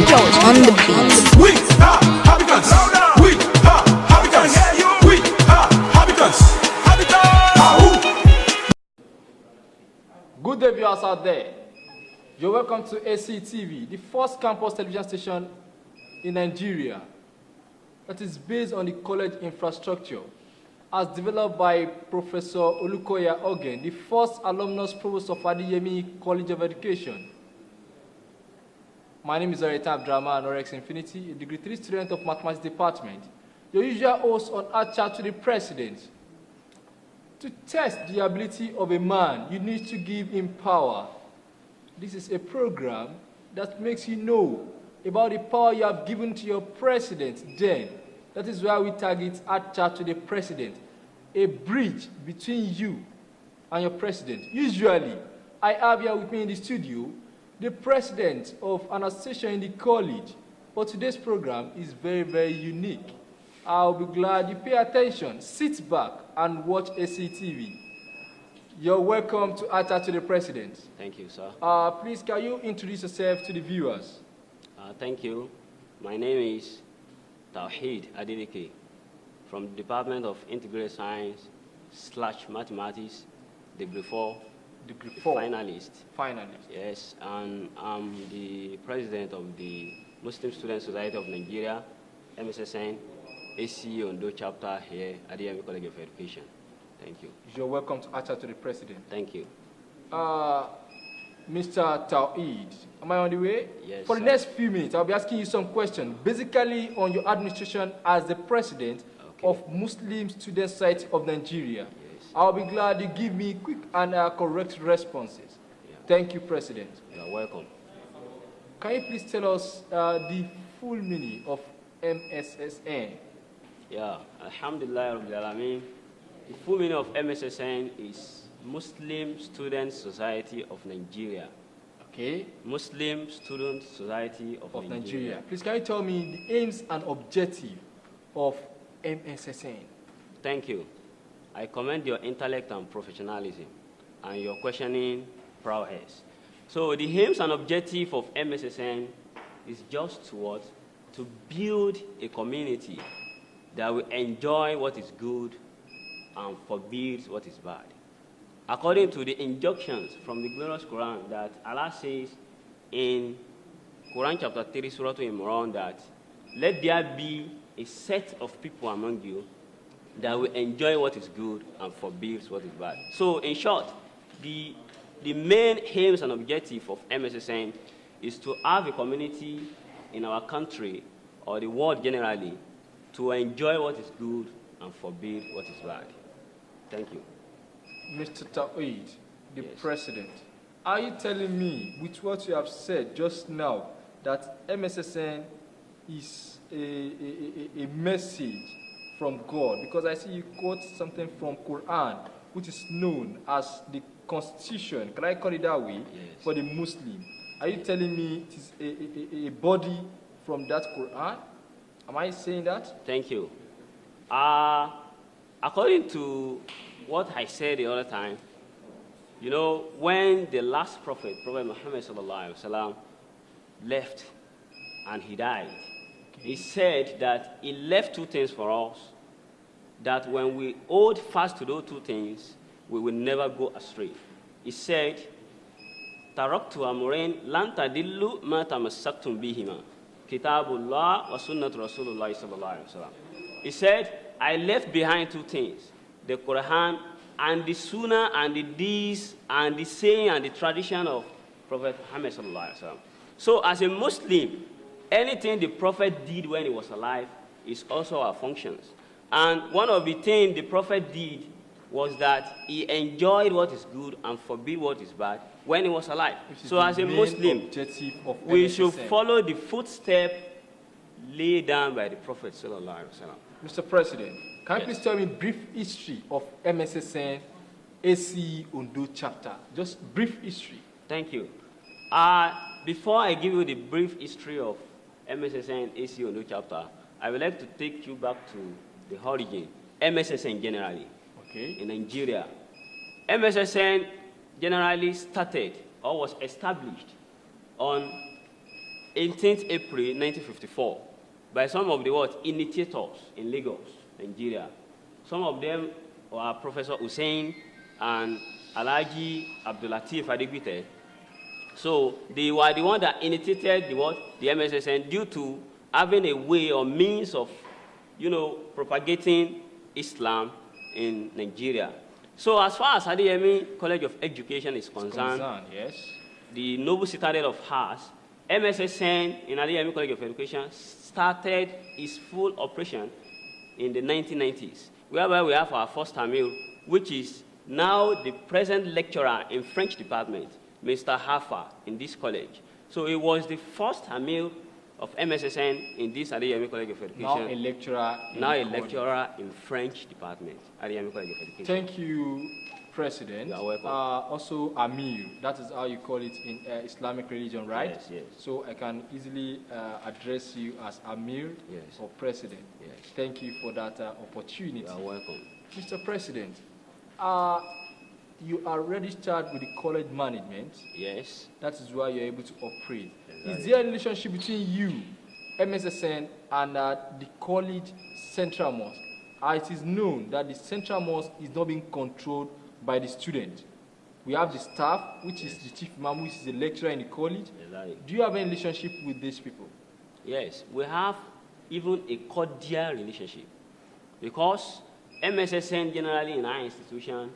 Jones on the beat. We are habitants. We are habitants. We are habitants. Habitants. Good day, viewers out there. You're welcome to ACTV, the first campus television station in Nigeria that is based on the college infrastructure, as developed by Professor Olukoya Ogen, the first alumnus provost of Adeyemi College of Education. My name is Areta Abdrama Norex Infinity, a Degree 3 student of Mathematics Department. Your usual host on Our Chat to the President. To test the ability of a man, you need to give him power. This is a program that makes you know about the power you have given to your president. Then, that is why we target Our Chat to the President, a bridge between you and your president. Usually, I have here with me in the studio the president of an association in the college, but today's program is very, very unique. I'll be glad you pay attention, sit back, and watch ACTV. You're welcome to Our Chat to the President. Thank you, sir. Please, can you introduce yourself to the viewers? Thank you. My name is Tawheed Adeleke from the Department of Integrated Science / Mathematics, Degree 4. Degree 4. Finalist. Finalist. Yes, and I'm the president of the Muslim Student Society of Nigeria, Mssn, AC Ondo chapter here at the Adeyemi College of Education. Thank you. You're welcome to Our Chat to the President. Thank you. Mr. Tawheed, am I on the way? Yes. For the next few minutes, I'll be asking you some questions, basically on your administration as the president of Muslim Student Society of Nigeria. Yes. I'll be glad you give me quick and correct responses. Yeah. Thank you, President. You're welcome. Can you please tell us the full meaning of Mssn? Yeah, Alhamdulillah Rabbil Alameen. The full meaning of Mssn is Muslim Student Society of Nigeria. Okay. Muslim Student Society of Nigeria. Please, can you tell me the aims and objective of Mssn? Thank you. I commend your intellect and professionalism and your questioning prowess. So the aims and objective of Mssn is just what? To build a community that will enjoy what is good and forbid what is bad. According to the injunctions from the glorious Quran that Allah says in Quran chapter 3, Surah Imran, that let there be a set of people among you that will enjoy what is good and forbid what is bad. So in short, the main aims and objective of Mssn is to have a community in our country or the world generally to enjoy what is good and forbid what is bad. Thank you. Mr. Tawheed, the Yes. President, are you telling me, with what you have said just now, that Mssn is a message from God? Because I see you quote something from Quran, which is known as the Constitution, can I call it that way, Yes. for the Muslim. Are you telling me it is a body from that Quran? Am I saying that? Thank you. According to what I said the other time, you know, when the last prophet, Prophet Muhammad sallallahu alaihi wasallam, left and he died, he said that he left two things for us, that when we hold fast to those two things, we will never go astray. He said, "Taraktu amrayn lan tadillu ma tamassaktum bihima, kitabullah wa sunnat Rasulullah sallallahu alaihi wasallam." He said, I left behind two things, the Quran and the Sunnah and the deeds and the saying and the tradition of Prophet Muhammad sallallahu alaihi wasallam. So as a Muslim, anything the Prophet did when he was alive is also our functions. And one of the things the Prophet did was that he enjoyed what is good and forbid what is bad when he was alive. So as a Muslim, we should follow the footstep laid down by the Prophet sallallahu alaihi wasallam. Mr. President, can you please tell me brief history of Mssn AC Ondo chapter? Just brief history. Thank you. Before I give you the brief history of Mssn AC Ondo chapter, I would like to take you back to the origin. Mssn generally, in Nigeria. Mssn generally started or was established on 18th April 1954 by some of the initiators in Lagos, Nigeria. Some of them were Professor Hussein and Alhaji Abdulateef Adegbite. So they were the one that initiated the MSSN due to having a way or means of, propagating Islam in Nigeria. So as far as Adeyemi College of Education is concerned, yes, the noble citadel of Hearts, MSSN in Adeyemi College of Education started its full operation in the 1990s, whereby we have our first Amir, which is now the present lecturer in French department, Mr. Hafa, in this college. So it was the first Amir of MSSN in this Adeyemi College of Education. Now a lecturer. In French department, Adeyemi College of Education. Thank you, President. You are welcome. Also, Amir, that is how you call it in Islamic religion, right? Yes, yes. So I can easily address you as Amir Yes. or President. Yes. Thank you for that opportunity. You are welcome. Mr. President, you are registered with the college management. Yes. That is why you're able to operate. Exactly. Is there a relationship between you, MSSN, and the college central mosque? It is known that the central mosque is not being controlled by the student. We have the staff, which is the chief imam, which is a lecturer in the college. Exactly. Do you have any relationship with these people? Yes, we have even a cordial relationship because MSSN generally in our institution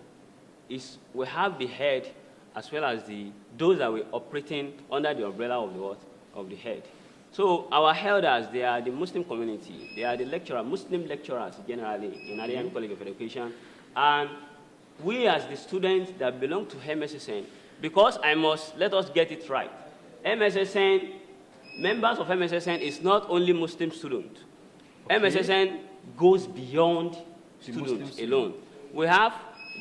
we have the head as well as those that we're operating under the umbrella of the head. So our elders, they are the Muslim community. They are the Muslim lecturers generally in Adeyemi College of Education. And we as the students that belong to MSSN, because let us get it right. MSSN, members of MSSN is not only Muslim students. Okay. MSSN goes beyond students alone. We have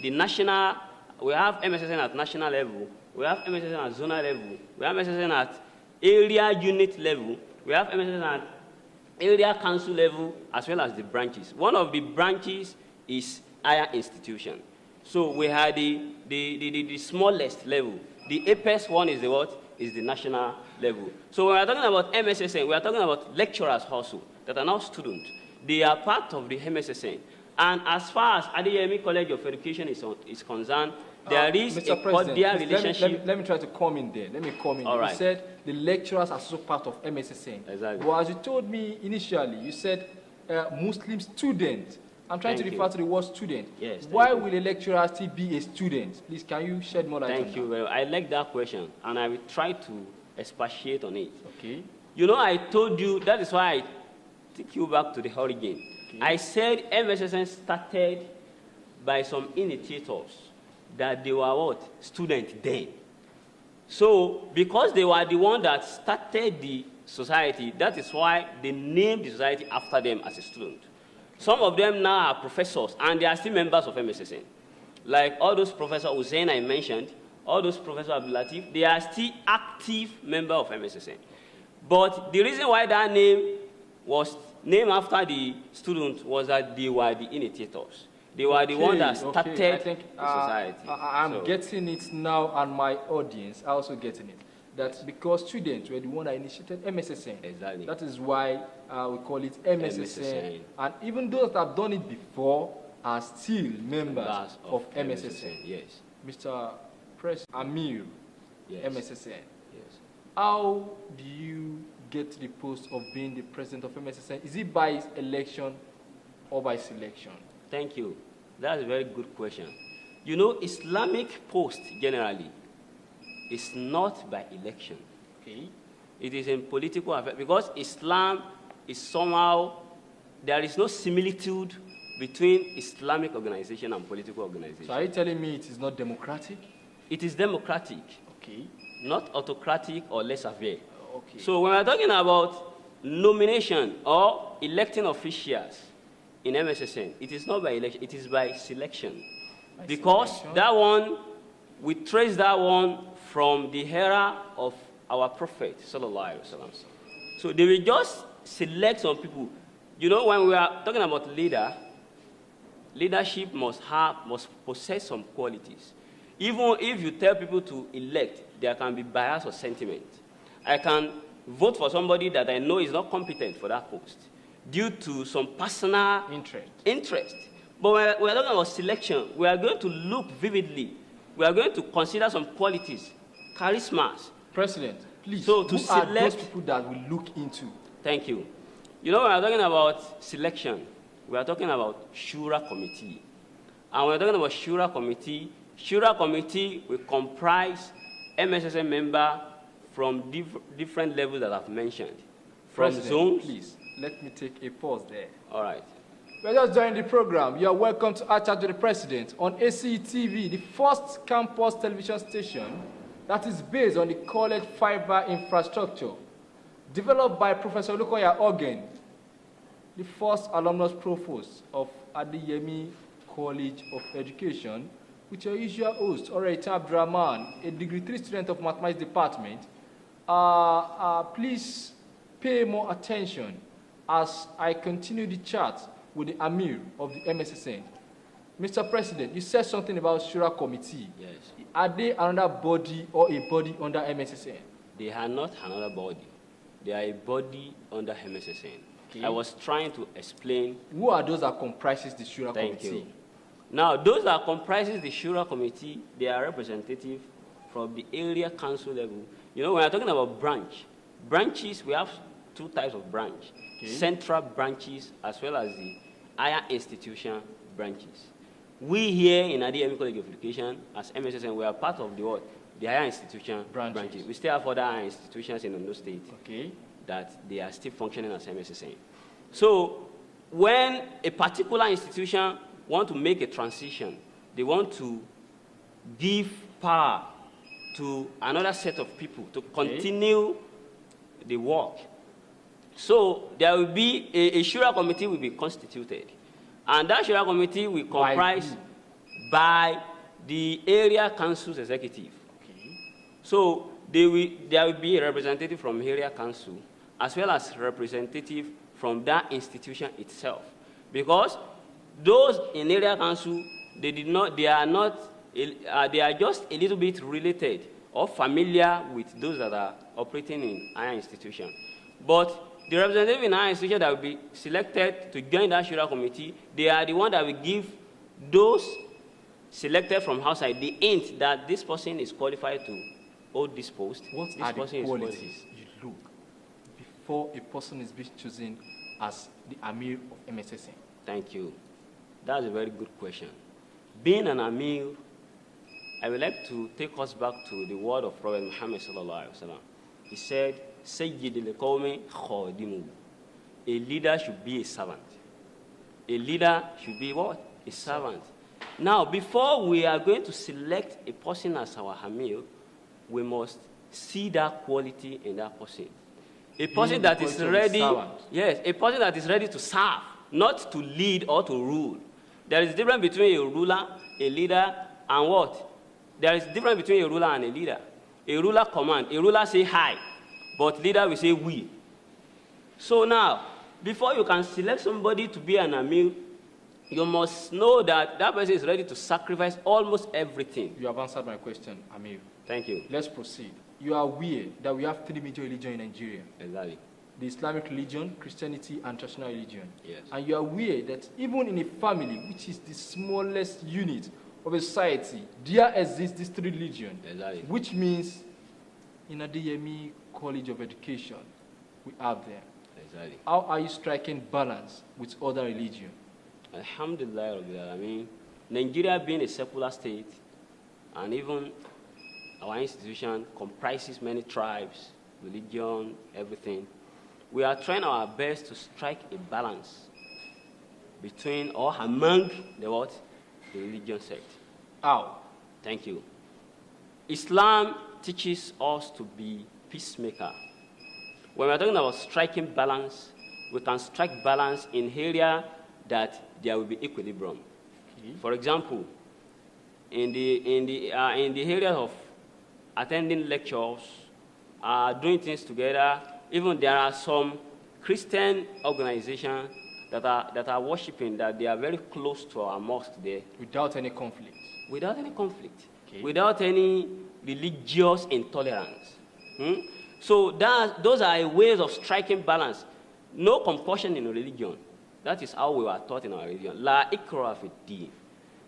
MSSN at national level, we have MSSN at zonal level, we have MSSN at area unit level, we have MSSN at area council level, as well as the branches. One of the branches is higher institution. So we have the smallest level. The apex one is is the national level. So when we are talking about MSSN, we are talking about lecturers also that are now students. They are part of the MSSN. And as far as Adeyemi College of Education is concerned, there is Mr. a cordial relationship. Let me try to come in there. All right. You said the lecturers are also part of MSSN. Exactly. But as you told me initially, you said Muslim student. I'm trying to refer to the word student. Yes. Why will a lecturer still be a student? Please, can you shed more light on that? Thank you very much. I like that question, and I will try to expatiate on it. Okay. I told you, that is why I take you back to the origin. Okay. I said MSSN started by some initiators that they were students then. So, because they were the one that started the society, that is why they named the society after them as a student. Some of them now are professors, and they are still members of MSSN. Like all those Professor Hussein I mentioned, all those Professor Abdulateef, they are still active members of MSSN. But the reason why that name was named after the students was that they were the initiators. They were the ones that started the society. I'm getting it now, and my audience are also getting it. That because students were the one that initiated MSSN. Exactly. That is why we call it MSSN. And even those that have done it before are still members of MSSN. Yes. Mr. President Amir, yes. MSSN. Yes. How do you get to the post of being the president of MSSN? Is it by election or by selection? Thank you. That's a very good question. Islamic post generally is not by election. Okay. It is in political affairs because Islam is somehow, there is no similitude between Islamic organization and political organization. So are you telling me it is not democratic? It is democratic. Okay. Not autocratic or laissez-faire. Okay. So when we're talking about nomination or electing officials in MSSN, it is not by election, it is by selection. Because that one, we trace that one from the era of our Prophet, sallallahu alaihi wasallam. So they will just select some people. When we are talking about leadership must possess some qualities. Even if you tell people to elect, there can be bias or sentiment. I can vote for somebody that I know is not competent for that post due to some personal interest. But we're talking about selection. We are going to look vividly. We are going to consider some qualities, charismas. President, please, so to who select, are those people that we look into? Thank you. You know, when we're talking about selection, we are talking about Shura Committee. And when we're talking about Shura Committee will comprise MSSN member from different levels that I've mentioned. From President, zones. Please, let me take a pause there. All right. We're just joining the program. You are welcome to Our Chat with the President on ACTV, the first campus television station that is based on the college fiber infrastructure, developed by Professor Olukoya Ogen, the first alumnus provost of Adeyemi College of Education, with your usual host, Oraita Abdurrahman, a Degree 3 student of Mathematics Department. Please pay more attention as I continue the chat with the Amir of the MSSN. Mr. President, you said something about Shura Committee. Yes. Are they another body or a body under MSSN? They are not another body. They are a body under MSSN. Okay. I was trying to explain. Who are those that comprises the Shura Committee? Thank you. Now, those that comprises the Shura Committee, they are representative from the area council level. You know, when we're talking about branches, we have two types of branch. Okay. Central branches as well as the higher institution branches. We here in Adeyemi College of Education, as MSSN, we are part of the what? The higher institution branches. We still have other higher institutions in Ondo State that they are still functioning as MSSN. So when a particular institution want to make a transition, they want to give power to another set of people to continue the work. So there will be a Shura Committee will be constituted. And that Shura Committee will comprise by the area council's executive. Okay. So there will be a representative from area council as well as representative from that institution itself. Because those in area council, they are just a little bit related or familiar with those that are operating in higher institution. But the representative in higher institution that will be selected to join that Shura Committee, they are the one that will give those selected from outside the hint that this person is qualified to hold this post. What are the qualities you look before a person is being chosen as the Amir of MSSN? Thank you. That's a very good question. Being an Amir, I would like to take us back to the word of Prophet Muhammad sallallahu alaihi wasallam. He said, "Sayyidul qawmi khadimu." A leader should be a servant. A leader should be what? A servant. Now, before we are going to select a person as our Amir, we must see that quality in that person. A person that is ready, yes, a person that is ready to serve, not to lead or to rule. There is a difference between a ruler, a leader, and what? There is a difference between a ruler and a leader. A ruler command, a ruler say hi, but leader will say we. So now, before you can select somebody to be an Amir, you must know that that person is ready to sacrifice almost everything. You have answered my question, Amir. Thank you. Let's proceed. You are aware that we have three major religions in Nigeria. Exactly. The Islamic religion, Christianity, and traditional religion. Yes. And you are aware that even in a family, which is the smallest unit of a society, there exists these three religions. Exactly. Which means in Adeyemi College of Education, we have them. Exactly. How are you striking balance with other religions? Alhamdulillah, I mean, Nigeria being a secular state, and even our institution comprises many tribes, religion, everything. We are trying our best to strike a balance between or among the what? The religion sect. How? Thank you. Islam teaches us to be peacemaker. When we're talking about striking balance, we can strike balance in area that there will be equilibrium. Okay. For example, in the area of attending lectures, doing things together, even there are some Christian organizations that are worshiping, that they are very close to our mosque there. Without any conflict. Without any conflict. Okay. Without any religious intolerance. So those are ways of striking balance. No compulsion in religion. That is how we were taught in our religion. La ikra fi din.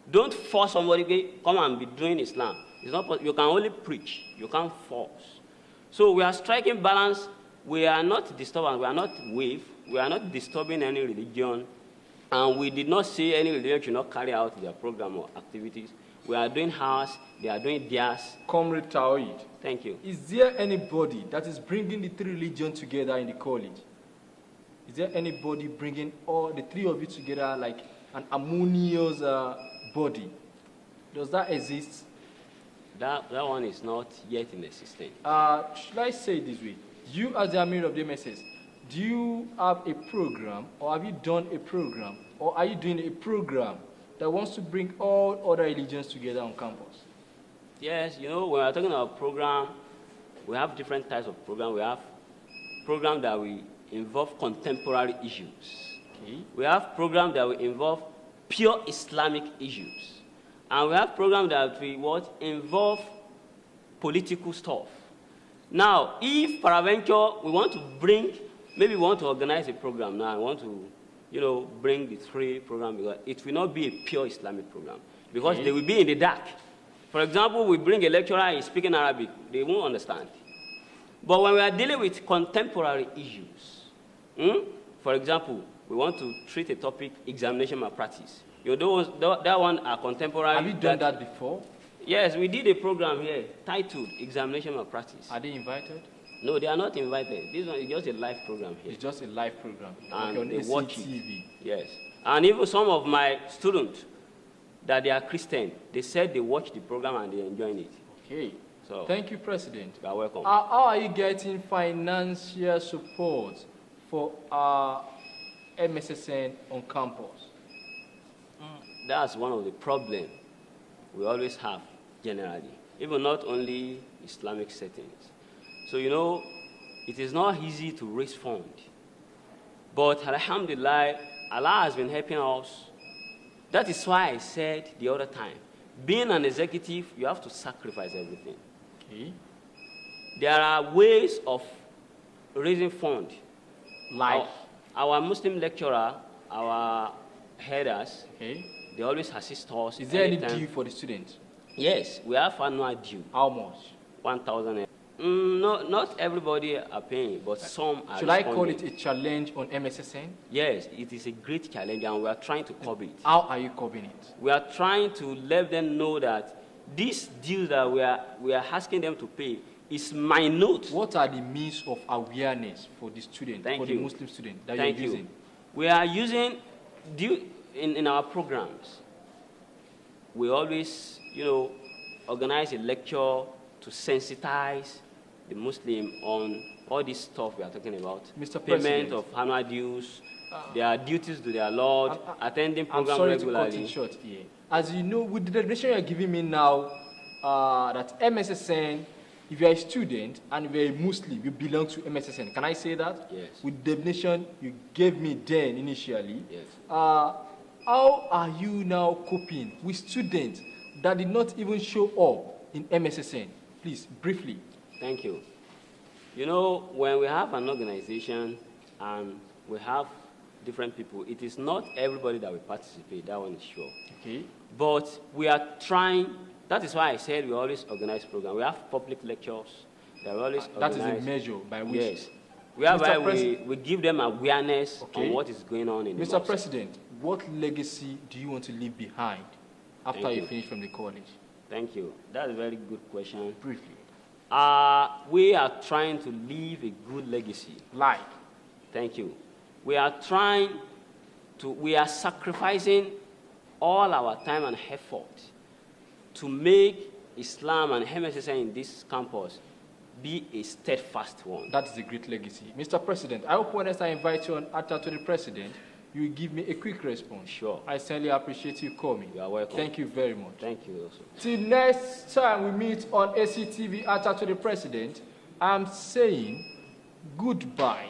Don't force somebody to come and be doing Islam. It's not. You can only preach. You can't force. So we are striking balance. We are not disturbing. We are not wave. We are not disturbing any religion. And we did not say any religion should not carry out their program or activities. We are doing ours. They are doing theirs. Comrade Taoid, Thank you. is there anybody that is bringing the three religions together in the college? Is there anybody bringing all the three of you together like an harmonious body? Does that exist? That one is not yet in existence. Should I say it this way? You, as the Amir of the MSS, do you have a program, or have you done a program, or are you doing a program that wants to bring all other religions together on campus? Yes, you know, when we're talking about program, we have different types of program. We have program that we involve contemporary issues. Okay. We have program that will involve pure Islamic issues. And we have program that we involve political stuff. Now, if peradventure we want to bring, maybe we want to organize a program now, I want to, bring the three programs, because it will not be a pure Islamic program, because they will be in the dark. For example, we bring a lecturer, he's speaking Arabic, they won't understand. But when we are dealing with contemporary issues, for example, we want to treat a topic, examination malpractice. That one are contemporary. Have you done that before? Yes, we did a program here titled Examination Malpractice. Are they invited? No, they are not invited. This one is just a live program here. It's just a live program. And on they watch it. TV. Yes. And even some of my students that they are Christian, they said they watch the program and they enjoy it. Okay. So thank you, President. you are welcome. How are you getting financial support for Mssn on campus? That's one of the problems we always have generally, even not only Islamic settings. So, it is not easy to raise funds. But alhamdulillah, Allah has been helping us. That is why I said the other time, being an executive, you have to sacrifice everything. Okay. There are ways of raising funds. Like? Our Muslim lecturer, our headers, Okay. they always assist us. Is there any anytime. due for the students? Yes, we have annual due, How much? 1,000. Not everybody are paying, but some are Should I call responding. it a challenge on Mssn? Yes, it is a great challenge, and we are trying to curb it. How are you coping it? We are trying to let them know that this due that we are asking them to pay is minute. What are the means of awareness for the student, Thank for you. the Muslim student that Thank you're you. using? We are using due in our programs. We always, organize a lecture to sensitize the Muslim on all this stuff we are talking about. Mr. Payment President. of annual dues, their duties to their Lord, attending I'm program sorry to cut regularly. it short here. As you know, with the definition you're giving me now, that Mssn, if you're a student and if you're a Muslim, you belong to Mssn. Can I say that? Yes. With the definition you gave me then initially, Yes. how are you now coping with students that did not even show up in Mssn? Please, briefly. Thank you. When we have an organization and we have different people, it is not everybody that will participate, that one is sure. Okay. But we are trying, that is why I said we always organize programs. We have public lectures that we always That organize. is a measure by which. Yes. Whereby Mr. we give them awareness Okay. on what is going on in the Mr. mosque. President, what legacy do you want to leave behind after Thank you you. finish from the college? Thank you. That's a very good question. Briefly. We are trying to leave a good legacy. Like. Thank you. We are sacrificing all our time and effort to make Islam and MSSN in this campus be a steadfast one. That is a great legacy. Mr. President, I hope when I invite you on Atta to the President, you will give me a quick response. Sure. I certainly appreciate you coming. You are welcome. Thank you very much. Thank you also. Till next time we meet on ACTV Atta to the President, I'm saying goodbye.